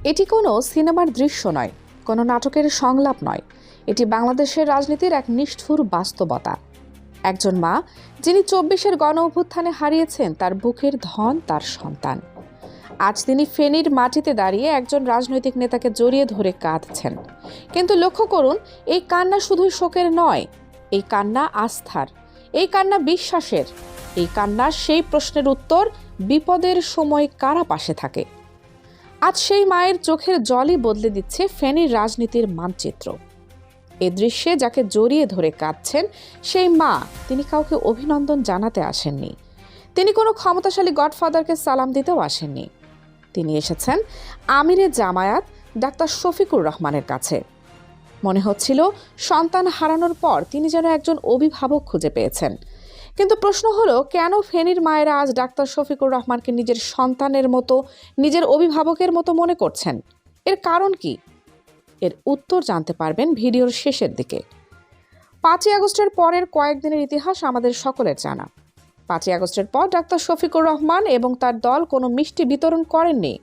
এটি কোনো সিনেমার দৃশ্য নয়, কোনো নাটকের সংলাপ নয়। এটি বাংলাদেশের রাজনীতির এক নিষ্ঠুর বাস্তবতা। একজন মা যিনি ২৪-এর গণ অভ্যুত্থানে হারিয়েছেন তার বুকের ধন, তার সন্তান। আজ তিনি ফেনীর মাটিতে দাঁড়িয়ে একজন রাজনৈতিক নেতাকে জড়িয়ে ধরে কাঁদছেন। কিন্তু লক্ষ্য করুন, এই কান্না শুধুই শোকের নয়, এই কান্না আস্থার, এই কান্না বিশ্বাসের, এই কান্না সেই প্রশ্নের উত্তর, বিপদের সময় কারা পাশে থাকে। আজ সেই মায়ের চোখের জলই বদলে দিচ্ছে ফেনীর রাজনীতির মানচিত্র। এ দৃশ্যে যাকে জড়িয়ে ধরে কাঁদছেন সেই মা, তিনি কাউকে অভিনন্দন জানাতে আসেননি। তিনি কোনো ক্ষমতাশালী গডফাদারকে সালাম দিতেও আসেননি। তিনি এসেছেন আমিরে জামায়াত ডাক্তার শফিকুর রহমানের কাছে। মনে হচ্ছিল সন্তান হারানোর পর তিনি যেন একজন অভিভাবক খুঁজে পেয়েছেন। কিন্তু প্রশ্ন হলো, কেন ফেনীর মায়েরা আজ ডাক্তার শফিকুর রহমানকে নিজের সন্তানের মতো, নিজের অভিভাবকের মতো মনে করছেন? এর কারণ কি? এর উত্তর জানতে পারবেন ভিডিওর শেষের দিকে। ৫ই আগস্টের পরের কয়েকদিনের ইতিহাস আমাদের সকলের জানা। ৫ই আগস্টের পর ডাক্তার শফিকুর রহমান এবং তার দল কোনো মিষ্টি বিতরণ করেননি,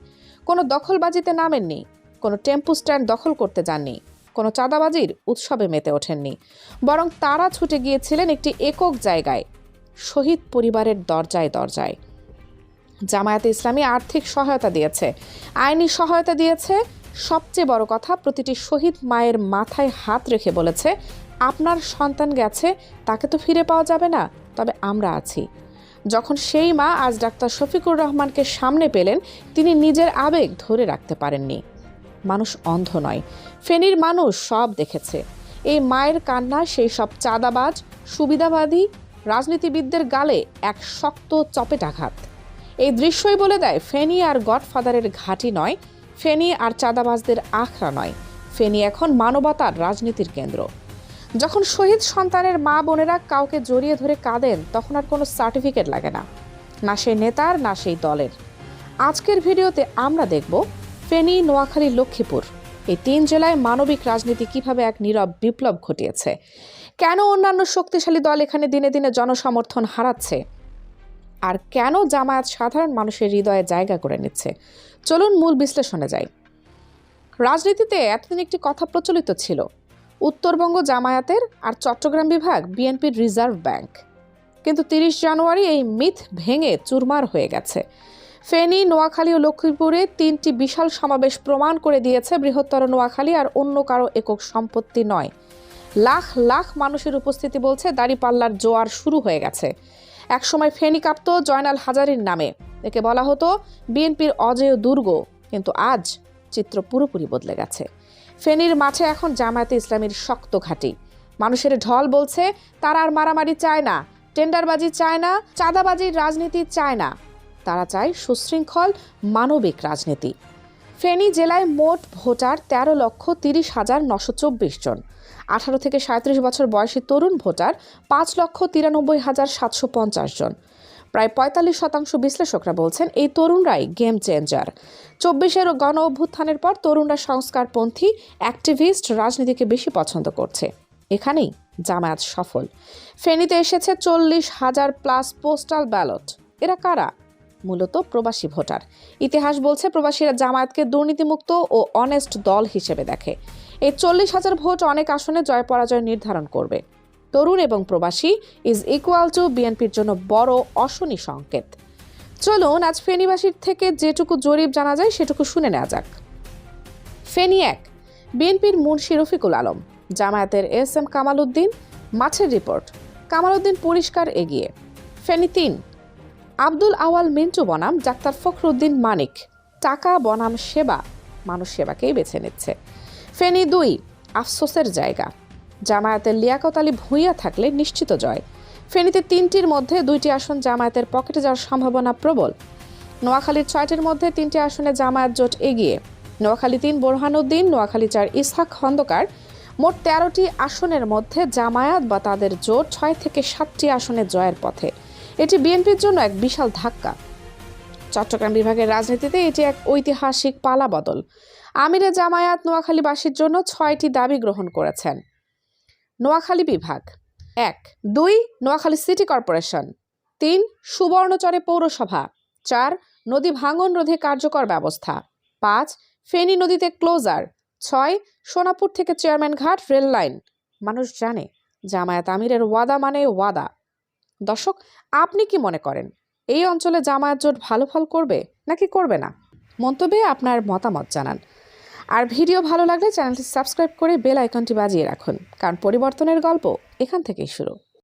কোনো দখলবাজিতে নামেননি, কোনো টেম্পু স্ট্যান্ড দখল করতে যাননি, কোনো চাঁদাবাজির উৎসবে মেতে ওঠেননি। বরং তারা ছুটে গিয়েছিলেন একটি একক জায়গায়, শহীদ পরিবারের দরজায় দরজায়। জামায়াতে ইসলামী আর্থিক সহায়তা দিয়েছে, আইনি সহায়তা দিয়েছে। সবচেয়ে বড় কথা, প্রতিটি শহীদ মায়ের মাথায় হাত রেখে বলেছে, আপনার সন্তান গেছে, তাকে তো ফিরে পাওয়া যাবে না, তবে আমরা আছি। যখন সেই মা আজ ডাক্তার শফিকুর রহমানকে সামনে পেলেন, তিনি নিজের আবেগ ধরে রাখতে পারেননি। মানুষ অন্ধ নয়, ফেনীর মানুষ সব দেখেছে। এই মায়ের কান্না সেই সব চাঁদাবাজ, সুবিধাবাদী রাজনীতিবিদদের গালে এক শক্ত চপেটাঘাত। এই দৃশ্যই বলে দেয়, ফেনী আর গডফাদারের ঘাঁটি নয়, ফেনী আর চাঁদাবাজদের আখড়া নয়, ফেনী এখন মানবতার রাজনীতির কেন্দ্র। যখন শহীদ সন্তানের মা বোনেরা কাউকে জড়িয়ে ধরে কাঁদেন, তখন আর কোনো সার্টিফিকেট লাগে না, না সেই নেতার, না সেই দলের। আজকের ভিডিওতে আমরা দেখব ফেনী, নোয়াখালী, লক্ষ্মীপুর, এই ৩ জেলায় মানবিক রাজনীতি কিভাবে এক নীরব বিপ্লব ঘটিয়েছে, কেন অন্যান্য শক্তিশালী দল এখানে দিনে দিনে জনসমর্থন হারাচ্ছে, আর কেন জামায়াত সাধারণ মানুষের হৃদয়ে জায়গা করে নিচ্ছে। চলুন মূল বিশ্লেষণে যাই। রাজনীতিতে এতদিন একটি কথা প্রচলিত ছিল, উত্তরবঙ্গ জামায়াতের আর চট্টগ্রাম বিভাগ বিএনপির রিজার্ভ ব্যাংক। কিন্তু ৩০ জানুয়ারি এই মিথ ভেঙে চুরমার হয়ে গেছে। ফেনী, নোয়াখালী ও লক্ষ্মীপুরে ৩টি বিশাল সমাবেশ প্রমাণ করে দিয়েছে বৃহত্তর নোয়াখালী আর অন্য কারো একক সম্পত্তি নয়। লাখ লাখ মানুষের উপস্থিতি বলছে দাঁড়িপাল্লার জোয়ার শুরু হয়ে গেছে। একসময় ফেনী কাঁপত জয়নাল হাজারীর নামে, একে বলা হতো বিএনপির অজেয় দুর্গ। কিন্তু আজ চিত্র পুরোপুরি বদলে গেছে। ফেনীর মাঠে এখন জামায়াতে ইসলামীর শক্ত ঘাঁটি। মানুষের ঢল বলছে, তারা আর মারামারি চায় না, টেন্ডারবাজি চায় না, চাঁদাবাজির রাজনীতি চায় না, তারা চায় সুশৃঙ্খল মানবিক রাজনীতি। ফেনী জেলায় মোট ভোটার ১৩,৩০,৯২৪ জন। ১৮ থেকে ৩৭ বছর বয়সী তরুণ ভোটার ৫,৯৩,৭৫০ জন। প্রায় ৪৫% বিশ্লেষকরা বলছেন এই তরুণরাই গেম চেঞ্জার। ২৪-এর গণ অভ্যুত্থানের পর তরুণরা সংস্কারপন্থী, অ্যাক্টিভিস্ট রাজনীতিকে বেশি পছন্দ করছে। এখানেই জামায়াত সফল। ফেনীতে এসেছে ৪০,০০০+ পোস্টাল ব্যালট। এরা কারা? মূলত প্রবাসী ভোটার। ইতিহাস বলছে প্রবাসীরা জামায়াতকে দুর্নীতিমুক্ত ও অনেস্ট দল হিসেবে দেখে। এই ৪০,০০০ ভোট অনেক আসনে জয় পরাজয় নির্ধারণ করবে। তরুণ এবং প্রবাসী ইজ ইকুয়াল টু বিএনপির জন্য বড় অশনি সংকেত। চলুন আজ ফেনীবাসীর থেকে যেটুকু জরিপ জানা যায় সেটুকু শুনে নেওয়া যাক। ফেনী ১, বিএনপির মুন্সি রফিকুল আলম, জামায়াতের এস এম কামাল উদ্দিন। মাঠের রিপোর্ট, কামাল উদ্দিন পরিষ্কার এগিয়ে। ফেনী ৩, আব্দুল আওয়াল মিন্টু বনাম ডাক্তার ফখরুদ্দিন মানিক, টাকা বনাম সেবা, মানুষ সেবাকেই বেছে নিচ্ছে। ফেনী ২, আফসোসের জায়গা, জামায়াতের লিয়াকত আলী ভূঁইয়া থাকলে নিশ্চিত জয়। ফেনীতে ৩টির মধ্যে ২টি আসন জামায়াতের পকেটে যাওয়ার সম্ভাবনা প্রবল। নোয়াখালীর ৬টির মধ্যে 3টি আসনে জামায়াত জোট এগিয়ে। নোয়াখালী ৩, বোরহানউদ্দিন, নোয়াখালী ৪, ইসহাক খন্দকার। মোট ১৩টি আসনের মধ্যে জামায়াত বা তাদের জোট ৬ থেকে ৭টি আসনে জয়ের পথে। এটি বিএনপির জন্য এক বিশাল ধাক্কা। চট্টগ্রাম বিভাগের রাজনীতিতে এটি এক ঐতিহাসিক পালাবদল। আমিরে জামায়াত নোয়াখালীবাসীর জন্য ৬টি দাবি গ্রহণ করেছেন। নোয়াখালী বিভাগ: ১, ২, নোয়াখালী সিটি কর্পোরেশন। ৩, সুবর্ণচরে পৌরসভা। ৪, নদী ভাঙন রোধে কার্যকর ব্যবস্থা। ৫, ফেনী নদীতে ক্লোজার। 6 সোনাপুর থেকে চেয়ারম্যান ঘাট রেল লাইন। মানুষ জানে জামায়াত আমিরের ওয়াদা মানে ওয়াদা। দর্শক, আপনি কি মনে করেন এই অঞ্চলে জামায়াত জোট ভালো ফল করবে নাকি করবে না? মন্তব্যে আপনার মতামত জানান। আর ভিডিও ভালো লাগলে চ্যানেলটি সাবস্ক্রাইব করে বেল আইকনটি বাজিয়ে রাখুন, কারণ পরিবর্তনের গল্প এখান থেকেই শুরু।